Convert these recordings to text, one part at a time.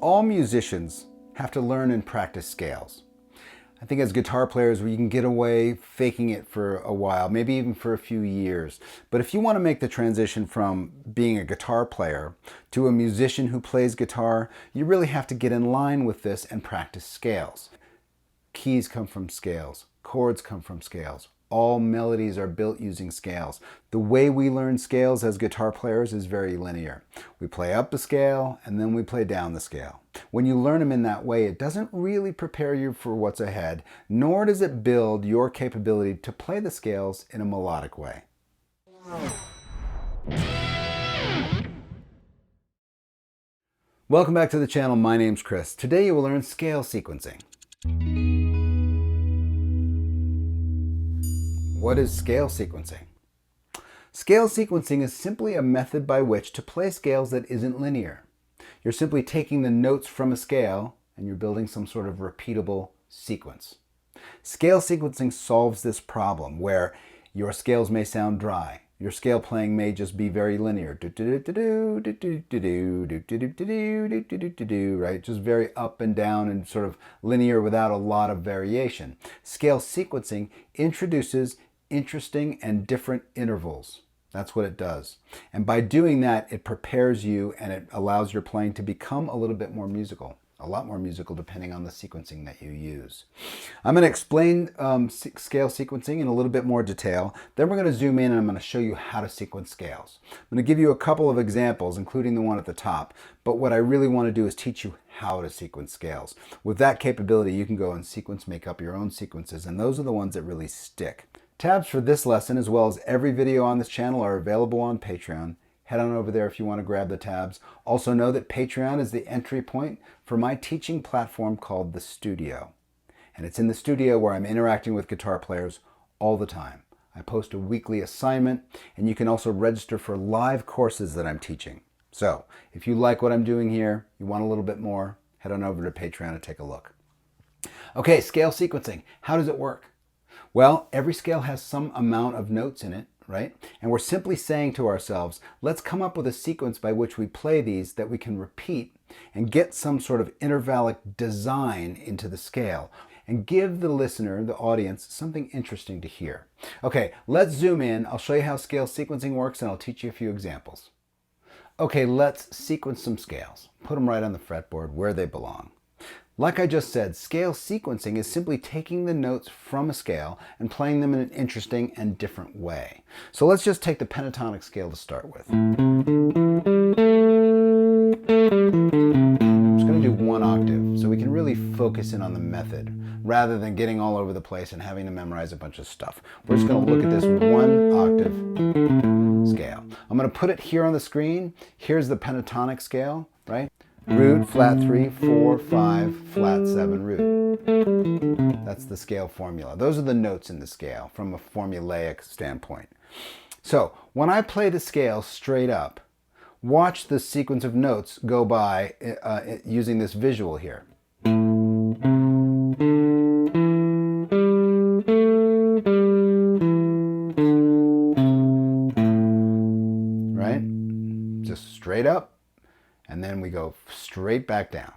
All musicians have to learn and practice scales. I think as guitar players, we can get away faking it for a while, maybe even for a few years. But if you want to make the transition from being a guitar player to a musician who plays guitar, you really have to get in line with this and practice scales. Keys come from scales. Chords come from scales. All melodies are built using scales. The way we learn scales as guitar players is very linear. We play up the scale and then we play down the scale. When you learn them in that way, it doesn't really prepare you for what's ahead, nor does it build your capability to play the scales in a melodic way. Welcome back to the channel. My name's Chris. Today you will learn scale sequencing. What is scale sequencing? Scale sequencing is simply a method by which to play scales that isn't linear. You're simply taking the notes from a scale and you're building some sort of repeatable sequence. Scale sequencing solves this problem where your scales may sound dry. Your scale playing may just be very linear, right? Just very up and down and sort of linear without a lot of variation. Scale sequencing introduces interesting and different intervals. That's what it does. And by doing that, it prepares you and it allows your playing to become a little bit more musical. A lot more musical depending on the sequencing that you use. I'm going to explain scale sequencing in a little bit more detail. Then we're going to zoom in and I'm going to show you how to sequence scales. I'm going to give you a couple of examples, including the one at the top. But what I really want to do is teach you how to sequence scales. With that capability, you can go and make up your own sequences, and those are the ones that really stick. Tabs for this lesson, as well as every video on this channel, are available on Patreon. Head on over there if you want to grab the tabs. Also know that Patreon is the entry point for my teaching platform called The Studio. And it's in The Studio where I'm interacting with guitar players all the time. I post a weekly assignment, and you can also register for live courses that I'm teaching. So if you like what I'm doing here, you want a little bit more, head on over to Patreon and take a look. Okay, scale sequencing. How does it work? Well, every scale has some amount of notes in it, right? And we're simply saying to ourselves, let's come up with a sequence by which we play these that we can repeat and get some sort of intervallic design into the scale and give the listener, the audience, something interesting to hear. Okay, let's zoom in. I'll show you how scale sequencing works and I'll teach you a few examples. Okay, let's sequence some scales. Put them right on the fretboard where they belong. Like I just said, scale sequencing is simply taking the notes from a scale and playing them in an interesting and different way. So let's just take the pentatonic scale to start with. I'm just going to do one octave so we can really focus in on the method rather than getting all over the place and having to memorize a bunch of stuff. We're just going to look at this one octave scale. I'm going to put it here on the screen. Here's the pentatonic scale, right? Root, flat 3, 4, 5, flat 7, root. That's the scale formula. Those are the notes in the scale from a formulaic standpoint. So when I play the scale straight up, watch the sequence of notes go by using this visual here. Right? Just straight up. And then we go straight back down.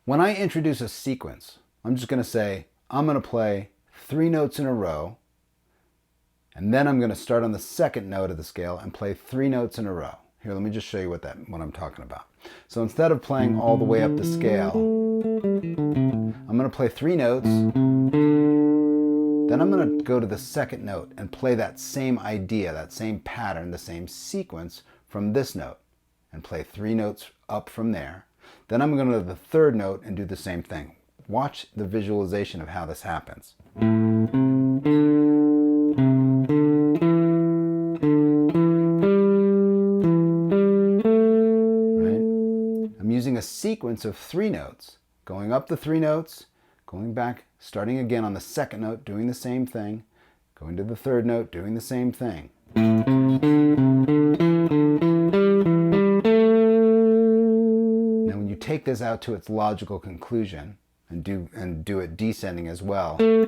When I introduce a sequence, I'm just going to say, I'm going to play 3 notes in a row, and then I'm going to start on the second note of the scale and play 3 notes in a row. Here, let me just show you what I'm talking about. So instead of playing all the way up the scale, I'm going to play 3 notes, then I'm going to go to the second note and play that same idea, that same pattern, the same sequence from this note, and play 3 notes up from there. Then I'm going to the third note and do the same thing. Watch the visualization of how this happens. Right? I'm using a sequence of 3 notes, going up the 3 notes, going back, starting again on the second note, doing the same thing, going to the third note, doing the same thing. Take this out to its logical conclusion and do it descending as well. When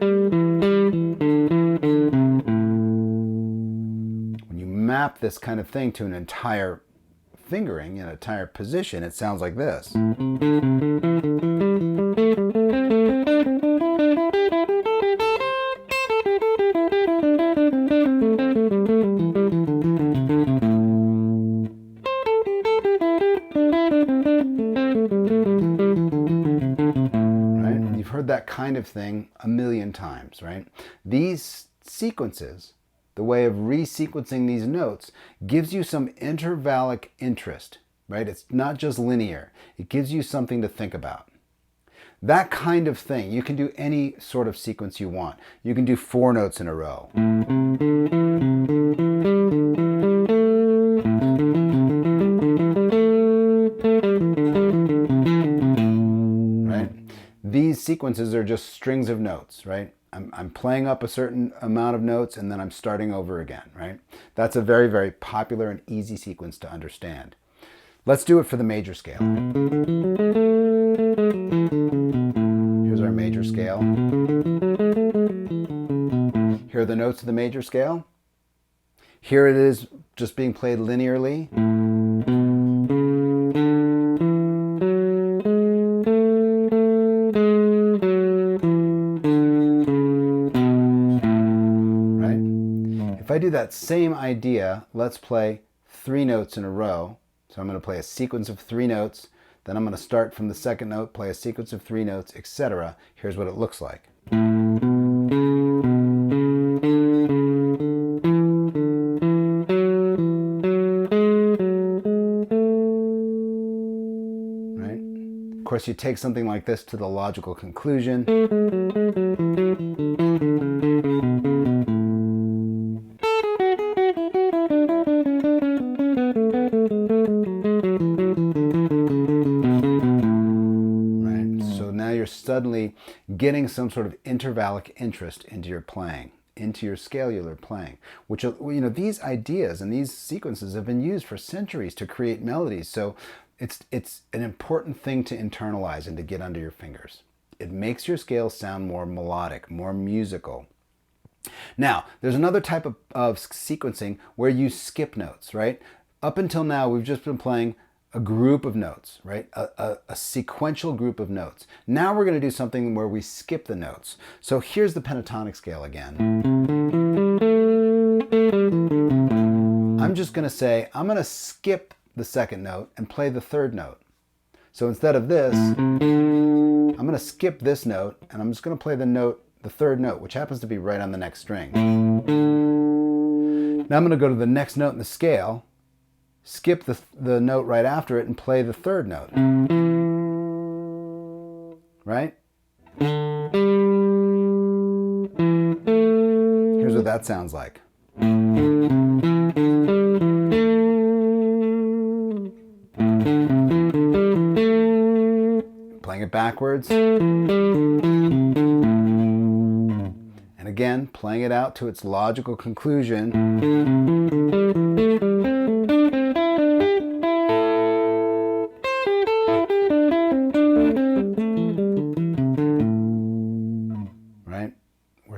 you map this kind of thing to an entire fingering in a entire position, it sounds like this. That kind of thing a million times, right? These sequences, the way of resequencing these notes, gives you some intervallic interest, right? It's not just linear. It gives you something to think about. That kind of thing, you can do any sort of sequence you want. You can do 4 notes in a row. These sequences are just strings of notes, right? I'm playing up a certain amount of notes and then I'm starting over again, right? That's a very, very popular and easy sequence to understand. Let's do it for the major scale. Here's our major scale. Here are the notes of the major scale. Here it is just being played linearly. If I do that same idea, let's play 3 notes in a row. So I'm going to play a sequence of 3 notes, then I'm going to start from the second note, play a sequence of 3 notes, etc. Here's what it looks like. Right? Of course, you take something like this to the logical conclusion. You're suddenly getting some sort of intervallic interest into your playing, into your scalular playing, which, you know, these ideas and these sequences have been used for centuries to create melodies. So it's an important thing to internalize and to get under your fingers. It makes your scales sound more melodic, more musical. Now, there's another type of sequencing where you skip notes, right? Up until now, we've just been playing a group of notes, right? A sequential group of notes. Now we're going to do something where we skip the notes. So here's the pentatonic scale again. I'm just going to say, I'm going to skip the second note and play the third note. So instead of this, I'm going to skip this note and I'm just going to play the third note, which happens to be right on the next string. Now I'm going to go to the next note in the scale, skip the note right after it and play the third note. Right? Here's what that sounds like. Playing it backwards. And again, playing it out to its logical conclusion.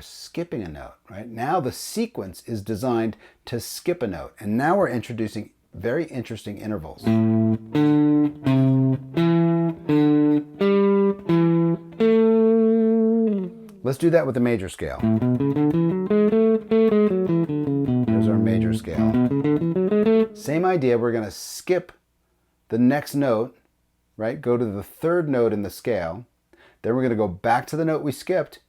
Skipping a note, right? Now the sequence is designed to skip a note, and now we're introducing very interesting intervals. Let's do that with the major scale. Here's our major scale. Same idea, we're going to skip the next note, right? Go to the third note in the scale. Then we're going to go back to the note we skipped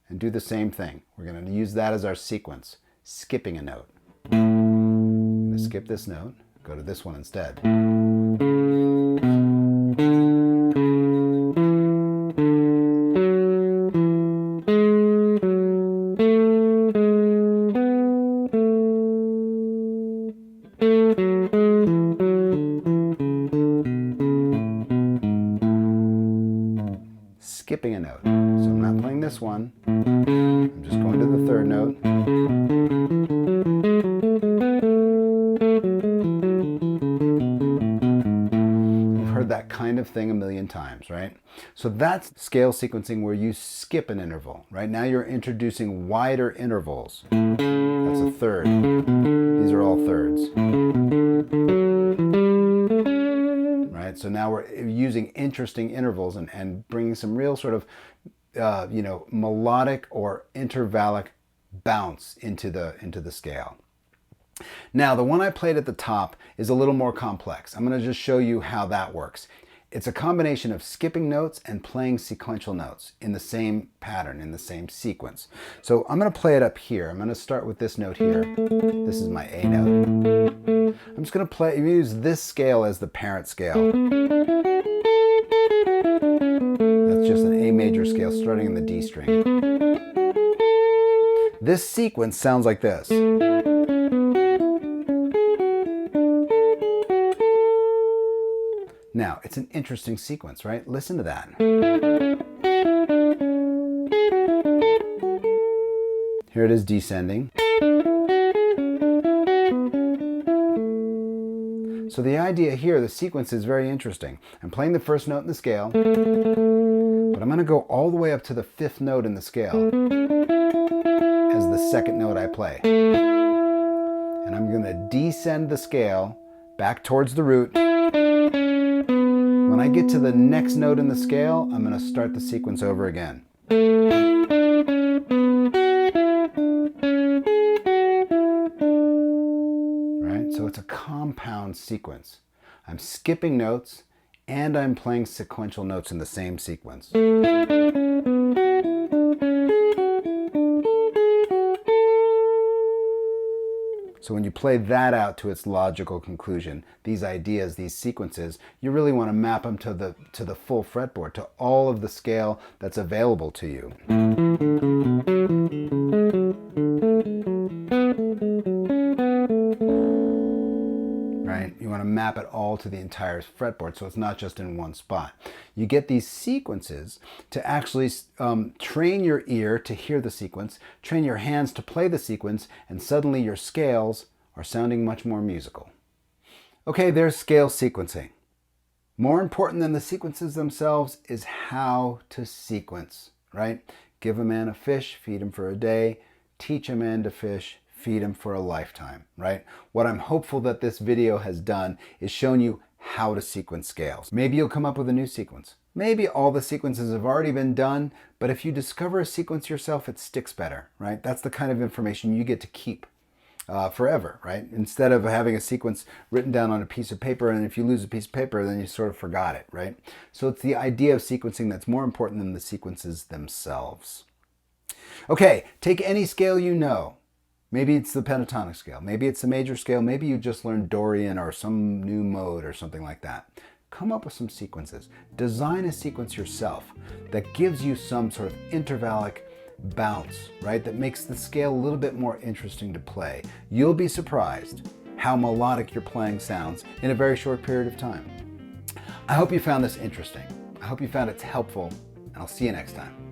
and do the same thing. We're going to use that as our sequence, skipping a note. I'm going to skip this note, go to this one instead. Skipping a note. So I'm not playing this one. I'm just going to the third note. You've heard that kind of thing a million times, right? So that's scale sequencing where you skip an interval, right? Now you're introducing wider intervals. That's a third. These are all thirds. right? So now we're using interesting intervals and bringing some real sort of, melodic or intervallic bounce into the scale. Now, the one I played at the top is a little more complex. I'm going to just show you how that works. It's a combination of skipping notes and playing sequential notes in the same pattern, in the same sequence. So I'm going to play it up here. I'm going to start with this note here. This is my A note. I'm just going to use this scale as the parent scale. That's just an A major scale starting in the D string. This sequence sounds like this. Now, it's an interesting sequence, right? Listen to that. Here it is descending. So the idea here, the sequence is very interesting. I'm playing the first note in the scale, but I'm going to go all the way up to the fifth note in the scale as the second note I play. And I'm going to descend the scale back towards the root. When I get to the next note in the scale, I'm going to start the sequence over again. Right? So it's a compound sequence. I'm skipping notes and I'm playing sequential notes in the same sequence. So when you play that out to its logical conclusion, these ideas, these sequences, you really want to map them to the full fretboard, to all of the scale that's available to you. Right? You want to map it all to the entire fretboard, so it's not just in one spot. You get these sequences to actually train your ear to hear the sequence, train your hands to play the sequence, and suddenly your scales are sounding much more musical. Okay, there's scale sequencing. More important than the sequences themselves is how to sequence, right? Give a man a fish, feed him for a day. Teach a man to fish, feed him for a lifetime, right? What I'm hopeful that this video has done is shown you how to sequence scales. Maybe you'll come up with a new sequence. Maybe all the sequences have already been done, but if you discover a sequence yourself, it sticks better, right? That's the kind of information you get to keep forever, right? Instead of having a sequence written down on a piece of paper, and if you lose a piece of paper, then you sort of forgot it, right? So it's the idea of sequencing that's more important than the sequences themselves. Okay, take any scale you know. Maybe it's the pentatonic scale, maybe it's the major scale, maybe you just learned Dorian or some new mode or something like that. Come up with some sequences. Design a sequence yourself that gives you some sort of intervallic bounce, right? That makes the scale a little bit more interesting to play. You'll be surprised how melodic your playing sounds in a very short period of time. I hope you found this interesting. I hope you found it helpful, and I'll see you next time.